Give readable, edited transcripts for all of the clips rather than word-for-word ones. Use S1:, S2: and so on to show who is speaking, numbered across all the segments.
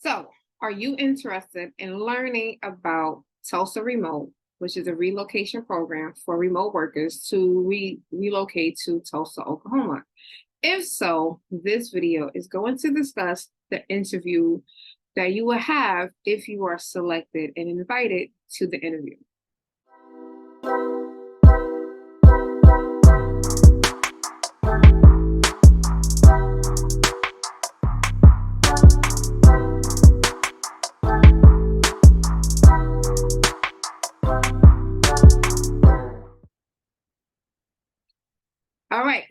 S1: So, are you interested in learning about Tulsa Remote, which is a relocation program for remote workers to relocate to Tulsa, Oklahoma? If so, this video is going to discuss the interview that you will have if you are selected and invited to the interview. All right,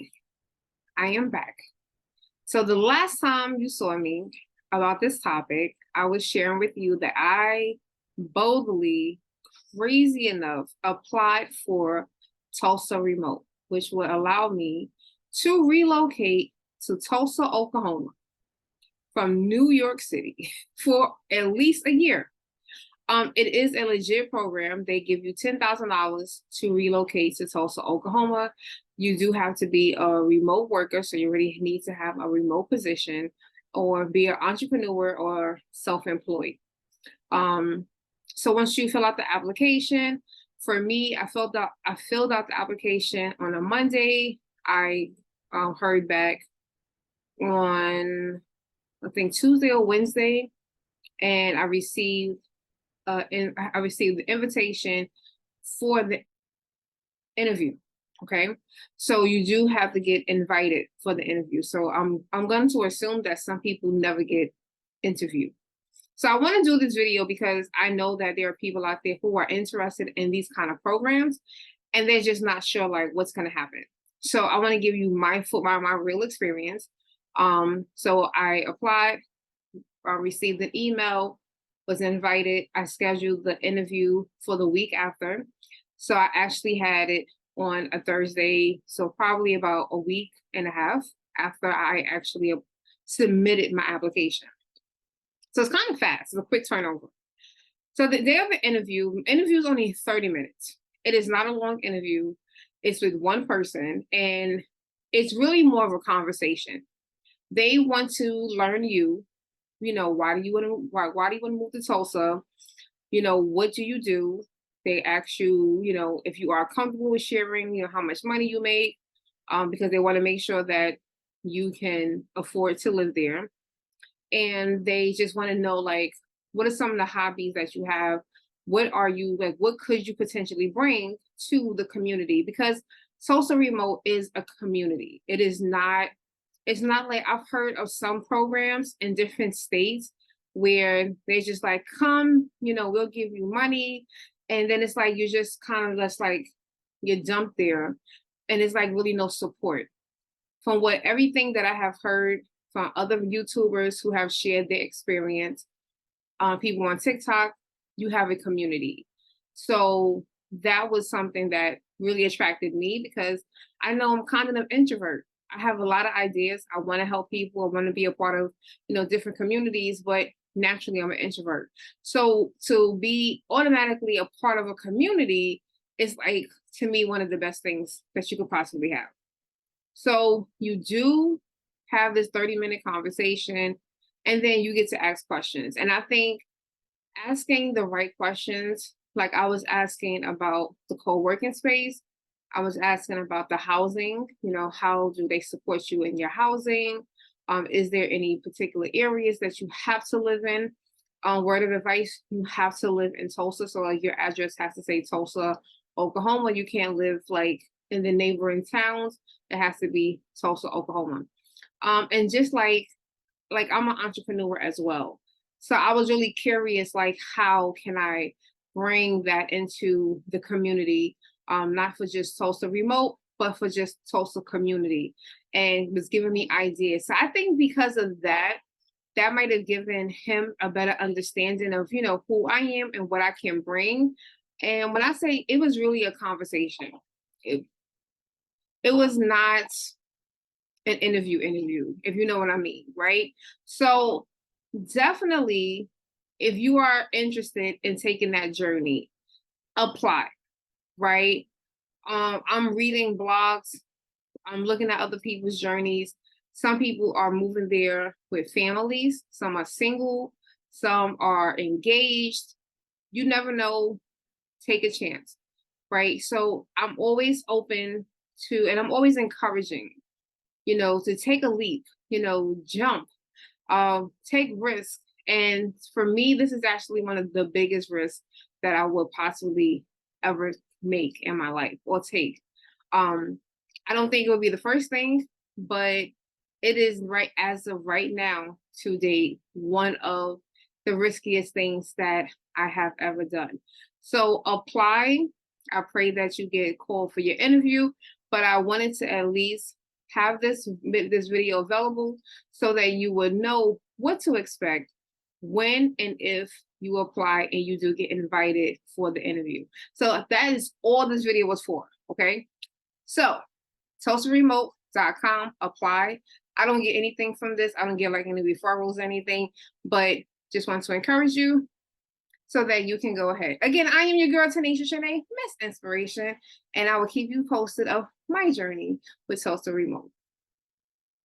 S1: I am back. So the last time you saw me about this topic, I was sharing with you that I boldly, crazy enough, applied for Tulsa Remote, which would allow me to relocate to Tulsa, Oklahoma from New York City for at least a year. It is a legit program. They give you $10,000 to relocate to Tulsa, Oklahoma. You do have to be a remote worker, so you already need to have a remote position or be an entrepreneur or self-employed. So once you fill out the application, for me, I filled out the application on a Monday. I heard back on I think Tuesday or Wednesday, and I received the invitation for the interview. Okay, so you do have to get invited for the interview. So I'm going to assume that some people never get interviewed. So I want to do this video because I know that there are people out there who are interested in these kind of programs, and they're just not sure like what's going to happen. So I want to give you my real experience. So I applied, I received an email, was invited. I scheduled the interview for the week after. So I actually had it on a Thursday, so probably about a week and a half after I actually submitted my application. So it's kind of fast. It's a quick turnover. So the day of the interview is only 30 minutes. It is not a long interview. It's with one person, and it's really more of a conversation. They want to learn you. You know, why do you want to move to Tulsa? You know, what do you do? They ask you, you know, if you are comfortable with sharing, you know, how much money you make, because they want to make sure that you can afford to live there. And they just want to know, like, what are some of the hobbies that you have? What are you like? What could you potentially bring to the community? Because Tulsa Remote is a community. It's not like I've heard of some programs in different states where they just like, come, you know, we'll give you money. And then it's like, you're just kind of just like, you're dumped there. And it's like really no support. From everything that I have heard from other YouTubers who have shared their experience, people on TikTok, you have a community. So that was something that really attracted me because I know I'm kind of an introvert. I have a lot of ideas. I want to help people. I want to be a part of, you know, different communities, but naturally I'm an introvert. So to be automatically a part of a community is like, to me, one of the best things that you could possibly have. So you do have this 30-minute conversation, and then you get to ask questions. And I think asking the right questions, like I was asking about the co-working space, I was asking about the housing, you know, how do they support you in your housing? Is there any particular areas that you have to live in? Word of advice, you have to live in Tulsa. So like your address has to say Tulsa, Oklahoma. You can't live like in the neighboring towns. It has to be Tulsa, Oklahoma. And just like I'm an entrepreneur as well. So I was really curious, like, how can I bring that into the community? Not for just Tulsa Remote, but for just Tulsa community, and was giving me ideas. So I think because of that, that might have given him a better understanding of, you know, who I am and what I can bring. And when I say it was really a conversation, it was not an interview, if you know what I mean, right? So definitely, if you are interested in taking that journey, apply, right? I'm reading blogs, I'm looking at other people's journeys. Some people are moving there with families, some are single, some are engaged. You never know. Take a chance, right? So I'm always open to, and I'm always encouraging, to take a leap, jump, take risks. And for me, this is actually one of the biggest risks that I will possibly ever make in my life or take. I don't think it would be the first thing, but it is right as of right now to date one of the riskiest things that I have ever done. So apply. I pray that you get called for your interview, but I wanted to at least have this video available so that you would know what to expect when and if you apply and you do get invited for the interview. So that is all this video was for, okay? So TulsaRemote.com, apply. I don't get anything from this. I don't get like any referrals or anything, but just want to encourage you so that you can go ahead. Again, I am your girl, Tanisha Shanae, Miss Inspiration, and I will keep you posted of my journey with Tulsa Remote.